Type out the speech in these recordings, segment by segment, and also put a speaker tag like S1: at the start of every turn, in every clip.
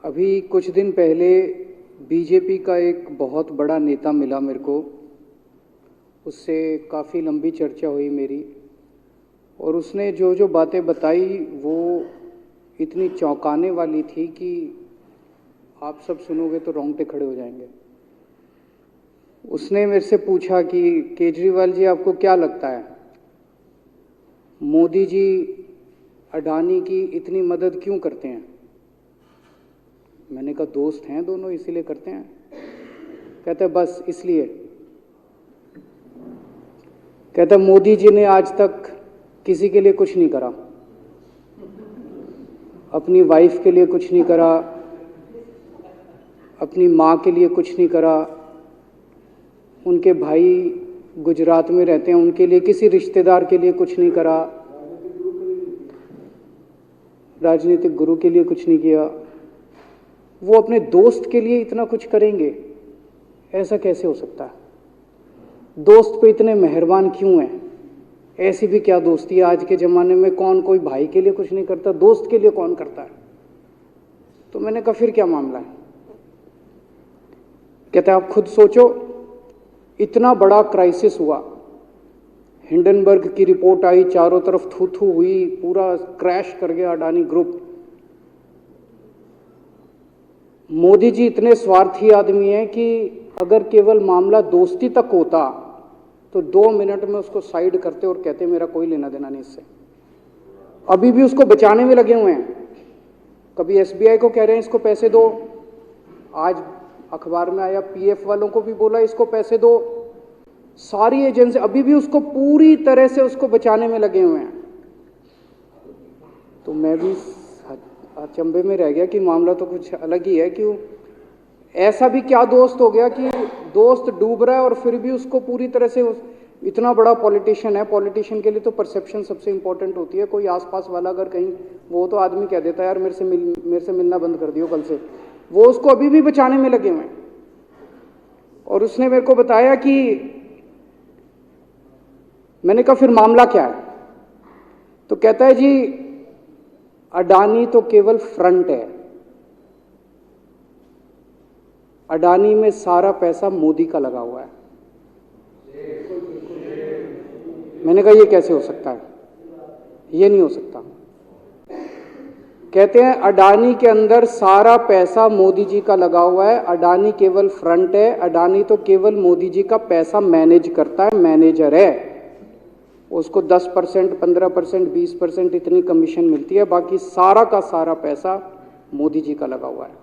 S1: अभी कुछ दिन पहले बीजेपी का एक बहुत बड़ा नेता मिला मेरे को। उससे काफ़ी लंबी चर्चा हुई मेरी, और उसने जो जो बातें बताई वो इतनी चौंकाने वाली थी कि आप सब सुनोगे तो रोंगटे खड़े हो जाएंगे। उसने मेरे से पूछा कि केजरीवाल जी, आपको क्या लगता है मोदी जी अडानी की इतनी मदद क्यों करते हैं? मैंने कहा दोस्त हैं दोनों, इसीलिए करते हैं। कहते बस इसलिए। कहता मोदी जी ने आज तक किसी के लिए कुछ नहीं करा, अपनी वाइफ के लिए कुछ नहीं करा, अपनी माँ के लिए कुछ नहीं करा, उनके भाई गुजरात में रहते हैं उनके लिए, किसी रिश्तेदार के लिए कुछ नहीं करा, राजनीतिक गुरु के लिए कुछ नहीं किया। वो अपने दोस्त के लिए इतना कुछ करेंगे, ऐसा कैसे हो सकता है? दोस्त पे इतने मेहरबान क्यों हैं? ऐसी भी क्या दोस्ती है? आज के ज़माने में कौन कोई भाई के लिए कुछ नहीं करता, दोस्त के लिए कौन करता है? तो मैंने कहा फिर क्या मामला है? कहते आप खुद सोचो, इतना बड़ा क्राइसिस हुआ, हिंडनबर्ग की रिपोर्ट आई, चारों तरफ थू थू हुई, पूरा क्रैश कर गया अडानी ग्रुप। मोदी जी इतने स्वार्थी आदमी हैं कि अगर केवल मामला दोस्ती तक होता तो 2 मिनट में उसको साइड करते और कहते मेरा कोई लेना देना नहीं इससे। अभी भी उसको बचाने में लगे हुए हैं। कभी एसबीआई को कह रहे हैं इसको पैसे दो, आज अखबार में आया पीएफ वालों को भी बोला इसको पैसे दो। सारी एजेंसी अभी भी उसको पूरी तरह से उसको बचाने में लगे हुए हैं। तो मैं भी अचंभे में रह गया कि मामला तो कुछ अलग ही है। क्यों ऐसा भी क्या दोस्त हो गया कि दोस्त डूब रहा है और फिर भी उसको पूरी तरह से इतना बड़ा पॉलिटिशियन है। पॉलिटिशियन के लिए तो परसेप्शन सबसे इंपॉर्टेंट होती है। कोई आसपास वाला अगर कहीं वो तो आदमी कह देता है यार मेरे से मिलना बंद कर दियो कल से, वो उसको अभी भी बचाने में लगे हुए हैं। और उसने मेरे को बताया कि मैंने कहा फिर मामला क्या है? तो कहता है जी अडानी तो केवल फ्रंट है, अडानी में सारा पैसा मोदी का लगा हुआ है। मैंने कहा ये कैसे हो सकता है? ये नहीं हो सकता। कहते हैं अडानी के अंदर सारा पैसा मोदी जी का लगा हुआ है, अडानी केवल फ्रंट है, अडानी तो केवल मोदी जी का पैसा मैनेज करता है, मैनेजर है। उसको 10%, 15%, 20% इतनी कमीशन मिलती है, बाकी सारा का सारा पैसा मोदी जी का लगा हुआ है।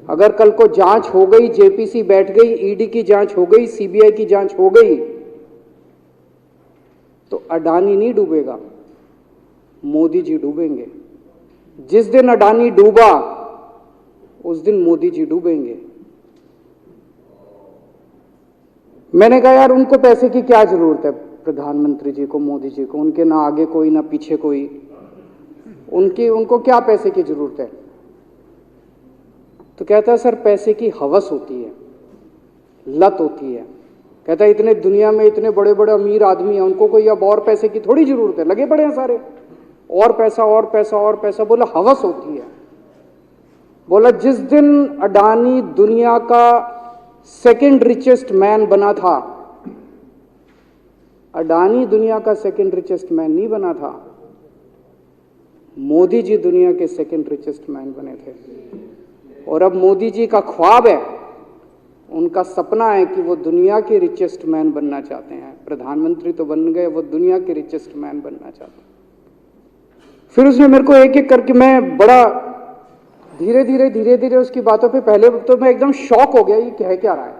S1: अगर कल को जांच हो गई, जेपीसी बैठ गई, ईडी की जांच हो गई, सीबीआई की जांच हो गई, तो अडानी नहीं डूबेगा, मोदी जी डूबेंगे। जिस दिन अडानी डूबा उस दिन मोदी जी डूबेंगे। मैंने कहा यार उनको पैसे की क्या जरूरत है? प्रधानमंत्री जी को, मोदी जी को, उनके ना आगे कोई ना पीछे कोई, उनको क्या पैसे की जरूरत है? तो कहता है सर पैसे की हवस होती है, लत होती है। कहता है इतने दुनिया में इतने बड़े बड़े अमीर आदमी हैं, उनको कोई अब और पैसे की थोड़ी जरूरत है, लगे पड़े हैं सारे, और पैसा और पैसा और पैसा। बोला हवस होती है। बोला जिस दिन अडानी दुनिया का सेकंड रिचेस्ट मैन बना था, अडानी दुनिया का सेकंड रिचेस्ट मैन नहीं बना था, मोदी जी दुनिया के सेकंड रिचेस्ट मैन बने थे। और अब मोदी जी का ख्वाब है, उनका सपना है कि वो दुनिया के रिचेस्ट मैन बनना चाहते हैं। प्रधानमंत्री तो बन गए, वो दुनिया के रिचेस्ट मैन बनना चाहते हैं। फिर उसने मेरे को एक एक करके, मैं बड़ा धीरे धीरे उसकी बातों पे, पहले तो मैं एकदम शॉक हो गया ये कह क्या रहा है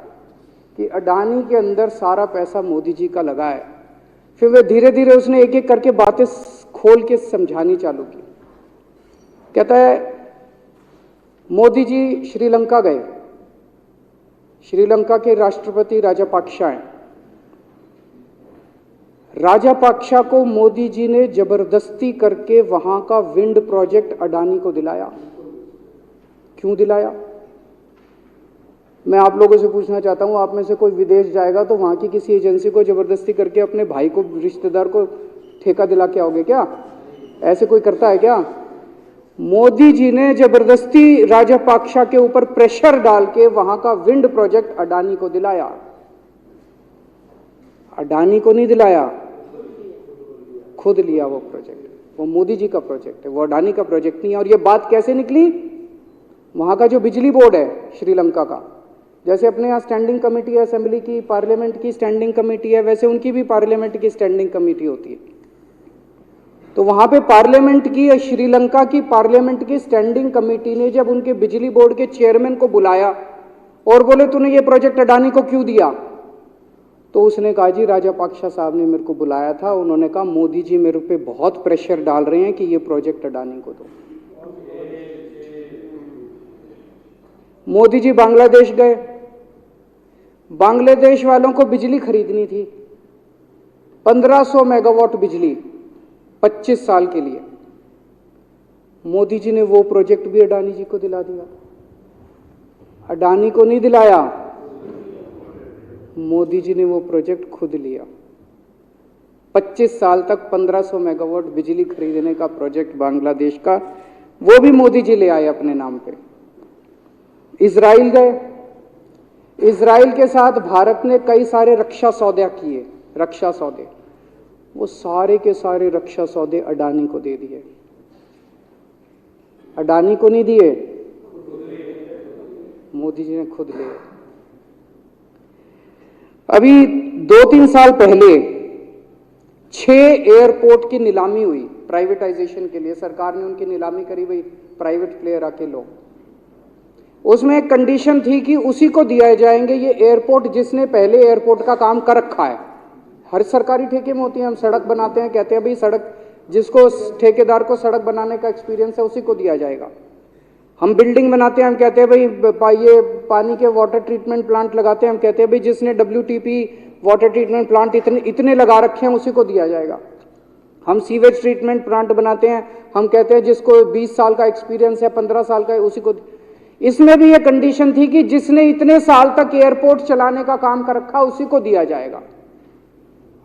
S1: कि अडानी के अंदर सारा पैसा मोदी जी का लगा है। फिर वे धीरे धीरे उसने एक एक करके बातें खोल के समझानी चालू की। कहता है मोदी जी श्रीलंका गए, श्रीलंका के राष्ट्रपति राजापाक्सा हैं। राजापाक्सा को मोदी जी ने जबरदस्ती करके वहां का विंड प्रोजेक्ट अडानी को दिलाया। क्यों दिलाया? मैं आप लोगों से पूछना चाहता हूं, आप में से कोई विदेश जाएगा तो वहां की किसी एजेंसी को जबरदस्ती करके अपने भाई को, रिश्तेदार को ठेका दिला के आओगे क्या? ऐसे कोई करता है क्या? मोदी जी ने जबरदस्ती राजपाक्षा के ऊपर प्रेशर डाल के वहां का विंड प्रोजेक्ट अडानी को दिलाया। अडानी को नहीं दिलाया, खुद लिया वो प्रोजेक्ट। वो मोदी जी का प्रोजेक्ट है, वो अडानी का प्रोजेक्ट नहीं है। और ये बात कैसे निकली? वहां का जो बिजली बोर्ड है श्रीलंका का, जैसे अपने यहाँ स्टैंडिंग कमेटी है असेंबली की, पार्लियामेंट की स्टैंडिंग कमेटी है, वैसे उनकी भी पार्लियामेंट की स्टैंडिंग कमेटी होती है। तो वहां पे पार्लियामेंट की, श्रीलंका की पार्लियामेंट की स्टैंडिंग कमेटी ने जब उनके बिजली बोर्ड के चेयरमैन को बुलाया और बोले तूने ये प्रोजेक्ट अडानी को क्यों दिया, तो उसने कहा जी राजापाक्षा साहब ने मेरे को बुलाया था, उन्होंने कहा मोदी जी मेरे पे बहुत प्रेशर डाल रहे हैं कि ये प्रोजेक्ट अडानी को दो। मोदी जी बांग्लादेश गए, बांग्लादेश वालों को बिजली खरीदनी थी, 1500 मेगावाट बिजली 25 साल के लिए। मोदी जी ने वो प्रोजेक्ट भी अडानी जी को दिला दिया। अडानी को नहीं दिलाया, मोदी जी ने वो प्रोजेक्ट खुद लिया। 25 साल तक 1500 मेगावाट बिजली खरीदने का प्रोजेक्ट बांग्लादेश का, वो भी मोदी जी ले आए अपने नाम पे। इजराइल गए, इजराइल के साथ भारत ने कई सारे रक्षा सौदे किए, रक्षा सौदे, वो सारे के सारे रक्षा सौदे अडानी को दे दिए। अडानी को नहीं दिए, मोदी जी ने खुद लिए। अभी 2-3 साल पहले 6 एयरपोर्ट की नीलामी हुई प्राइवेटाइजेशन के लिए, सरकार ने उनकी नीलामी करी, भाई प्राइवेट प्लेयर आके लो। उसमें एक कंडीशन थी कि उसी को दिया जाएंगे ये एयरपोर्ट जिसने पहले एयरपोर्ट का काम कर रखा है। हर सरकारी ठेके में होती है, हम सड़क बनाते हैं, कहते हैं भाई सड़क, जिसको ठेकेदार को सड़क बनाने का एक्सपीरियंस है उसी को दिया जाएगा। हम बिल्डिंग बनाते हैं, हम कहते हैं भाई ये पानी के वाटर ट्रीटमेंट प्लांट लगाते हैं, हम कहते हैं भाई जिसने WTP वाटर ट्रीटमेंट प्लांट इतने लगा रखे हैं उसी को दिया जाएगा। हम सीवेज ट्रीटमेंट प्लांट बनाते हैं, हम कहते हैं जिसको 20 साल का एक्सपीरियंस है, 15 साल का है, उसी को। इसमें भी ये कंडीशन थी कि जिसने इतने साल तक एयरपोर्ट चलाने का काम कर रखा उसी को दिया जाएगा।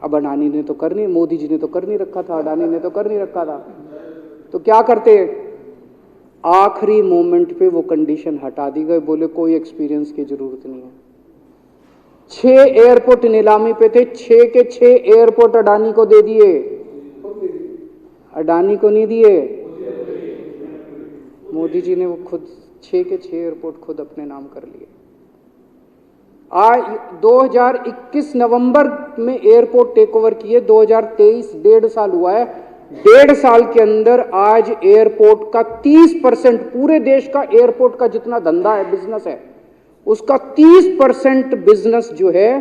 S1: अब अडानी ने तो कर नहीं, मोदी जी ने तो कर नहीं रखा था, अडानी ने तो कर नहीं रखा था, तो क्या करते? आखिरी मोमेंट पे वो कंडीशन हटा दी गई, बोले कोई एक्सपीरियंस की जरूरत नहीं है। 6 एयरपोर्ट नीलामी पे थे, 6 के 6 एयरपोर्ट अडानी को दे दिए। अडानी को नहीं दिए, मोदी जी ने वो खुद 6 के 6 एयरपोर्ट खुद अपने नाम कर लिए। आज 2021 नवंबर में एयरपोर्ट टेक ओवर किए, 2023 1.5 साल हुआ है। 1.5 साल के अंदर आज एयरपोर्ट का 30%, पूरे देश का एयरपोर्ट का जितना धंधा है, बिजनेस है, उसका 30% बिजनेस जो है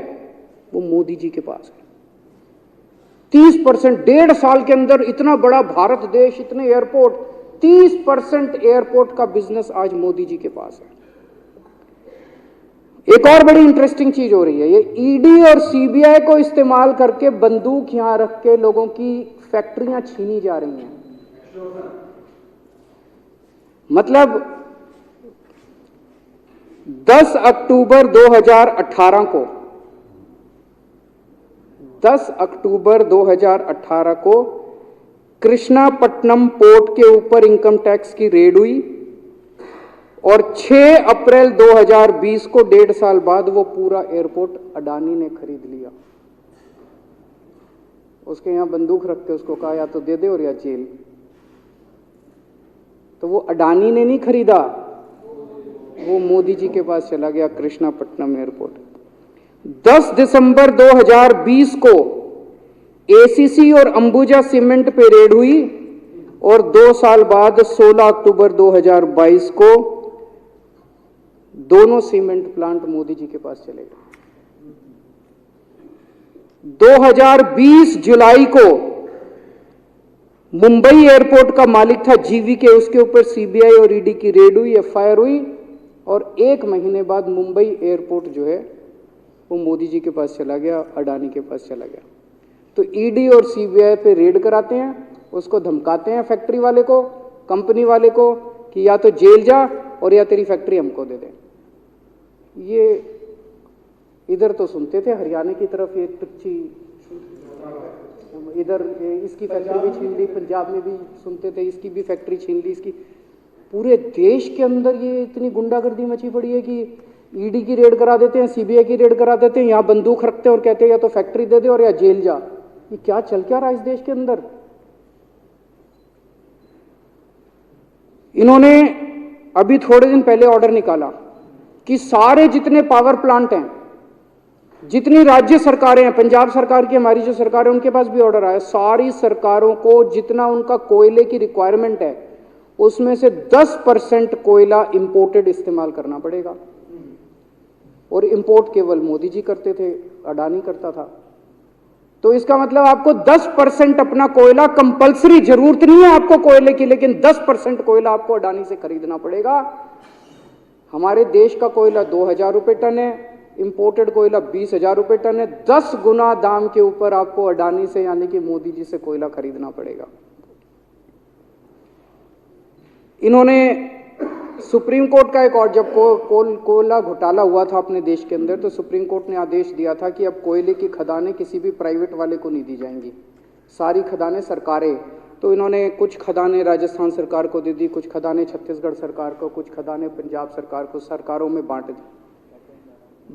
S1: वो मोदी जी के पास है। 30%, 1.5 साल के अंदर इतना बड़ा भारत देश, इतने एयरपोर्ट, 30% एयरपोर्ट का बिजनेस आज मोदी जी के पास है। एक और बड़ी इंटरेस्टिंग चीज हो रही है, ये ईडी और सीबीआई को इस्तेमाल करके बंदूक यहां रख के लोगों की फैक्ट्रियां छीनी जा रही हैं। मतलब 10 अक्टूबर 2018 को 10 अक्टूबर 2018 को कृष्णापट्टनम पोर्ट के ऊपर इनकम टैक्स की रेड हुई और 6 अप्रैल 2020 को 1.5 साल बाद वो पूरा एयरपोर्ट अडानी ने खरीद लिया। उसके यहां बंदूक रख के उसको कहा या तो दे दे और या जेल। तो वो अडानी ने नहीं खरीदा, वो मोदी जी के पास चला गया कृष्णापट्टनम एयरपोर्ट। 10 दिसंबर 2020 को एसीसी और अंबुजा सीमेंट पे रेड हुई और 2 साल बाद 16 अक्टूबर 2022 को दोनों सीमेंट प्लांट मोदी जी के पास चले गए। 2020 जुलाई को मुंबई एयरपोर्ट का मालिक था जीवीके, उसके ऊपर सीबीआई और ईडी की रेड हुई, एफआईआर हुई और 1 महीने बाद मुंबई एयरपोर्ट जो है वो मोदी जी के पास चला गया, अडानी के पास चला गया। तो ईडी और सीबीआई पे रेड कराते हैं, उसको धमकाते हैं फैक्ट्री वाले को, कंपनी वाले को कि या तो जेल जा और या तेरी फैक्ट्री हमको दे दे। ये इधर तो सुनते थे हरियाणा की तरफ ये टुच्ची, इधर इसकी फैक्ट्री भी छीन ली, पंजाब में भी सुनते थे इसकी भी फैक्ट्री छीन ली, इसकी पूरे देश के अंदर ये इतनी गुंडागर्दी मची पड़ी है कि ईडी की रेड करा देते हैं, सीबीआई की रेड करा देते हैं, यहाँ बंदूक रखते हैं और कहते हैं या तो फैक्ट्री दे दे और या जेल जा। ये क्या चल क्या रहा है इस देश के अंदर? इन्होंने अभी थोड़े दिन पहले ऑर्डर निकाला कि सारे जितने पावर प्लांट हैं, जितनी राज्य सरकारें हैं, पंजाब सरकार की, हमारी जो सरकार है, उनके पास भी ऑर्डर आया, सारी सरकारों को जितना उनका कोयले की रिक्वायरमेंट है उसमें से 10% कोयला इंपोर्टेड इस्तेमाल करना पड़ेगा। और इंपोर्ट केवल मोदी जी करते थे, अडानी करता था। तो इसका मतलब आपको 10% अपना कोयला कंपलसरी, जरूरत नहीं है आपको कोयले की, लेकिन 10% कोयला आपको अडानी से खरीदना पड़ेगा। हमारे देश का कोयला 2000 रुपये टन है, इंपोर्टेड कोयला 20,000 रुपये टन है। 10 गुना दाम के ऊपर आपको अडानी से यानी कि मोदी जी से कोयला खरीदना पड़ेगा। इन्होंने सुप्रीम कोर्ट का एक और, जब कोयला घोटाला हुआ था अपने देश के अंदर, तो सुप्रीम कोर्ट ने आदेश दिया था कि अब कोयले की खदानें किसी भी प्राइवेट वाले को नहीं दी जाएंगी, सारी खदानें सरकारें। तो इन्होंने कुछ खदानें राजस्थान सरकार को दे दी, कुछ खदानें छत्तीसगढ़ सरकार को, कुछ खदानें पंजाब सरकार को, सरकारों में बांट दी।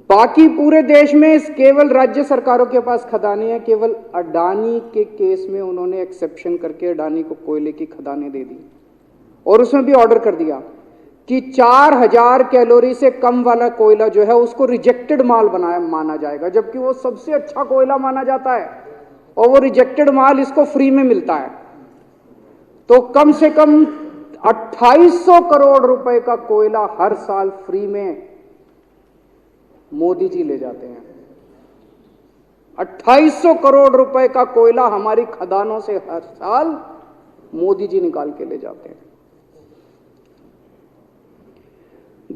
S1: बाकी पूरे देश में केवल राज्य सरकारों के पास खदानें हैं। केवल अडानी के केस में उन्होंने एक्सेप्शन करके अडानी को कोयले की खदानें दे दी और उसमें भी ऑर्डर कर दिया कि 4000 कैलोरी से कम वाला कोयला जो है उसको रिजेक्टेड माल माना जाएगा, जबकि वो सबसे अच्छा कोयला माना जाता है और वो रिजेक्टेड माल इसको फ्री में मिलता है। तो कम से कम 2800 करोड़ रुपए का कोयला हर साल फ्री में मोदी जी ले जाते हैं। 2800 करोड़ रुपए का कोयला हमारी खदानों से हर साल मोदी जी निकाल के ले जाते हैं।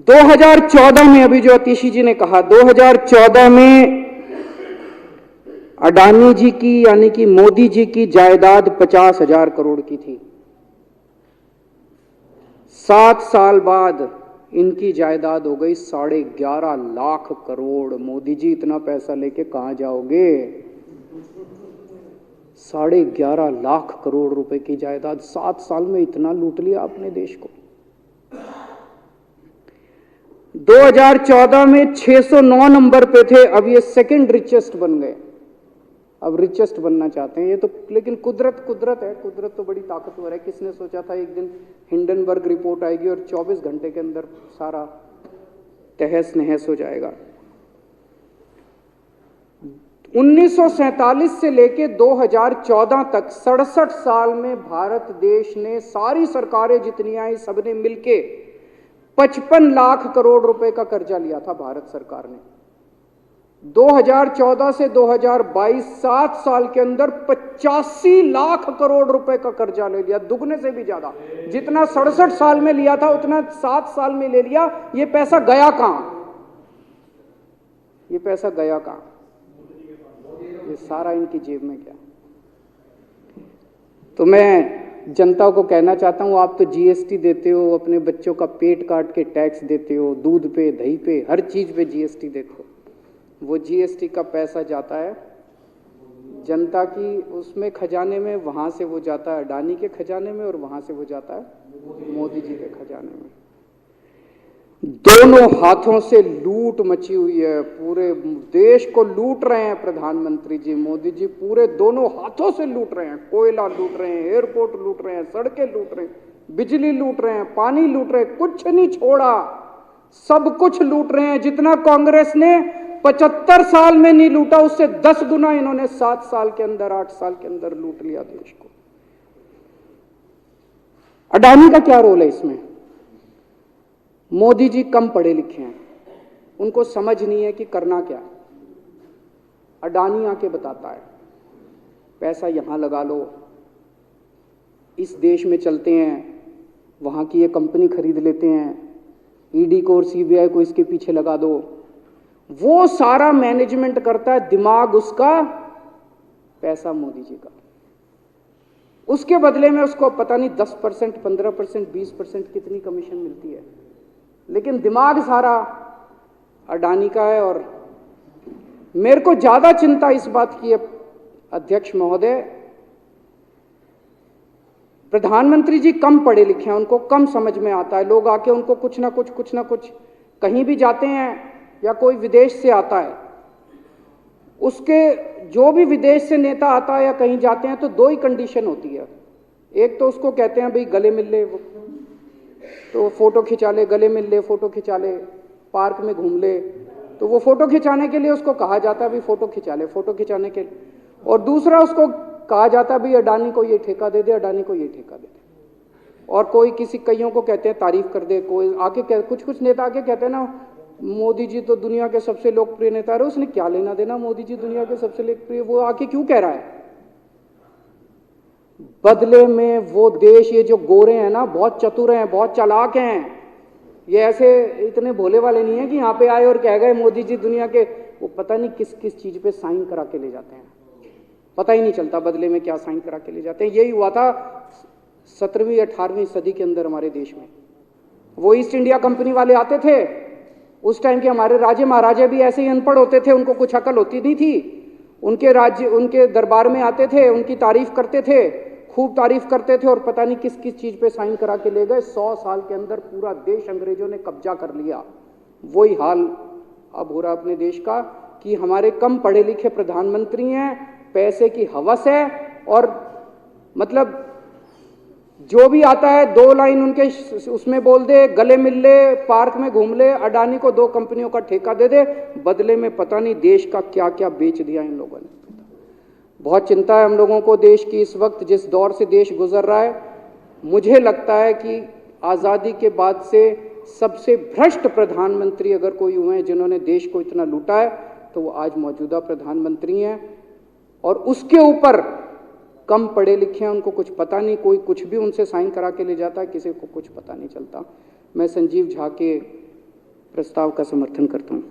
S1: 2014 में, अभी जो अतिशी जी ने कहा, 2014 में अडानी जी की यानी कि मोदी जी की जायदाद 50,000 करोड़ की थी। 7 साल बाद इनकी जायदाद हो गई 11.5 लाख करोड़। मोदी जी इतना पैसा लेके कहां जाओगे? 11.5 लाख करोड़ रुपए की जायदाद, 7 साल में इतना लूट लिया अपने देश को। 2014 में 609 नंबर पे थे, अब ये सेकंड रिचेस्ट बन गए, अब रिचेस्ट बनना चाहते हैं। ये तो लेकिन कुदरत है, कुदरत तो बड़ी ताकतवर है। किसने सोचा था एक दिन हिंडनबर्ग रिपोर्ट आएगी और 24 घंटे के अंदर सारा तहस नहस हो जाएगा। 1947 से लेके 2014 तक 67 साल में भारत देश ने, सारी सरकारें जितनी आई सबने मिलके 55 लाख करोड़ रुपए का कर्जा लिया था भारत सरकार ने। 2014 से 2022 7 साल के अंदर 85 लाख करोड़ रुपए का कर्जा ले लिया, दुगने से भी ज्यादा। जितना 67 साल में लिया था उतना 7 साल में ले लिया। ये पैसा गया कहां? ये पैसा गया कहां? ये सारा इनकी जेब में गया। तो मैं जनता को कहना चाहता हूं, आप तो जीएसटी देते हो, अपने बच्चों का पेट काट के टैक्स देते हो, दूध पे, दही पे, हर चीज पे जीएसटी देते हो। वो जीएसटी का पैसा जाता है जनता की उसमें खजाने में, वहां से वो जाता है अडानी के खजाने में और वहां से वो जाता है मोदी जी के खजाने में। दोनों हाथों से लूट मची हुई है, पूरे देश को लूट रहे हैं प्रधानमंत्री जी, मोदी जी पूरे दोनों हाथों से लूट रहे हैं। कोयला लूट रहे हैं, एयरपोर्ट लूट रहे हैं, सड़कें लूट रहे हैं, बिजली लूट रहे हैं, पानी लूट रहे हैं, कुछ नहीं छोड़ा, सब कुछ लूट रहे हैं। जितना कांग्रेस ने 75 साल में नहीं लूटा, उससे 10 गुना इन्होंने 7 साल के अंदर, 8 साल के अंदर लूट लिया देश को। अडानी का क्या रोल है इसमें? मोदी जी कम पढ़े लिखे हैं, उनको समझ नहीं है कि करना क्या। अडानी आके बताता है पैसा यहां लगा लो, इस देश में चलते हैं, वहां की ये कंपनी खरीद लेते हैं, ईडी को और सीबीआई को इसके पीछे लगा दो। वो सारा मैनेजमेंट करता है, दिमाग उसका, पैसा मोदी जी का। उसके बदले में उसको पता नहीं 10%, 15%, 20% कितनी कमीशन मिलती है, लेकिन दिमाग सारा अडानी का है। और मेरे को ज्यादा चिंता इस बात की है अध्यक्ष महोदय, प्रधानमंत्री जी कम पढ़े लिखे हैं, उनको कम समझ में आता है। लोग आके उनको कुछ ना कुछ कहीं भी जाते हैं या कोई विदेश से आता है, उसके जो भी विदेश से नेता आता है या कहीं जाते हैं तो दो ही कंडीशन होती है। एक तो उसको कहते हैं भाई गले मिल ले, तो फोटो खिंचा ले, गले मिल ले, फोटो खिंचा ले, पार्क में घूम ले, तो वो फोटो खिंचाने के लिए उसको कहा जाता है भाई फोटो खिंचा ले, फोटो खिंचाने के लिए। और दूसरा उसको कहा जाता है भाई अडानी को ये ठेका दे दे, अडानी को ये ठेका दे दे। और कोई किसी कईयों को कहते हैं तारीफ कर दे, कोई आके कुछ नेता आके कहते हैं ना मोदी जी तो दुनिया के सबसे लोकप्रिय नेता है। उसने क्या लेना देना मोदी जी दुनिया के सबसे लोकप्रिय, वो आके क्यों कह रहा है? बदले में वो देश, ये जो गोरे हैं ना, बहुत चतुर हैं, बहुत चालाक हैं, ये ऐसे इतने भोले वाले नहीं है कि यहाँ पे आए और कह गए मोदी जी दुनिया के, वो पता नहीं किस किस चीज पे साइन करा के ले जाते हैं, पता ही नहीं चलता बदले में क्या साइन करा के ले जाते हैं। यही हुआ था 17वीं 18वीं सदी के अंदर हमारे देश में। वो ईस्ट इंडिया कंपनी वाले आते थे, उस टाइम के हमारे राजे महाराजे भी ऐसे ही अनपढ़ होते थे, उनको कुछ अकल होती नहीं थी। उनके राज्य, उनके दरबार में आते थे, उनकी तारीफ करते थे, खूब तारीफ करते थे, और पता नहीं किस किस चीज पे साइन करा के ले गए। 100 साल के अंदर पूरा देश अंग्रेजों ने कब्जा कर लिया। वही हाल अब हो रहा अपने देश का कि हमारे कम पढ़े लिखे प्रधानमंत्री हैं, पैसे की हवस है, और मतलब जो भी आता है 2 लाइन उनके उसमें बोल दे, गले मिल ले, पार्क में घूम ले, अडानी को 2 कंपनियों का ठेका दे दे, बदले में पता नहीं देश का क्या क्या बेच दिया इन लोगों ने। बहुत चिंता है हम लोगों को देश की इस वक्त, जिस दौर से देश गुजर रहा है। मुझे लगता है कि आज़ादी के बाद से सबसे भ्रष्ट प्रधानमंत्री अगर कोई हुए हैं जिन्होंने देश को इतना लूटा है, तो वो आज मौजूदा प्रधानमंत्री हैं। और उसके ऊपर कम पढ़े लिखे हैं, उनको कुछ पता नहीं, कोई कुछ भी उनसे साइन करा के ले जाता है, किसी को कुछ पता नहीं चलता। मैं संजीव झा के प्रस्ताव का समर्थन करता हूँ।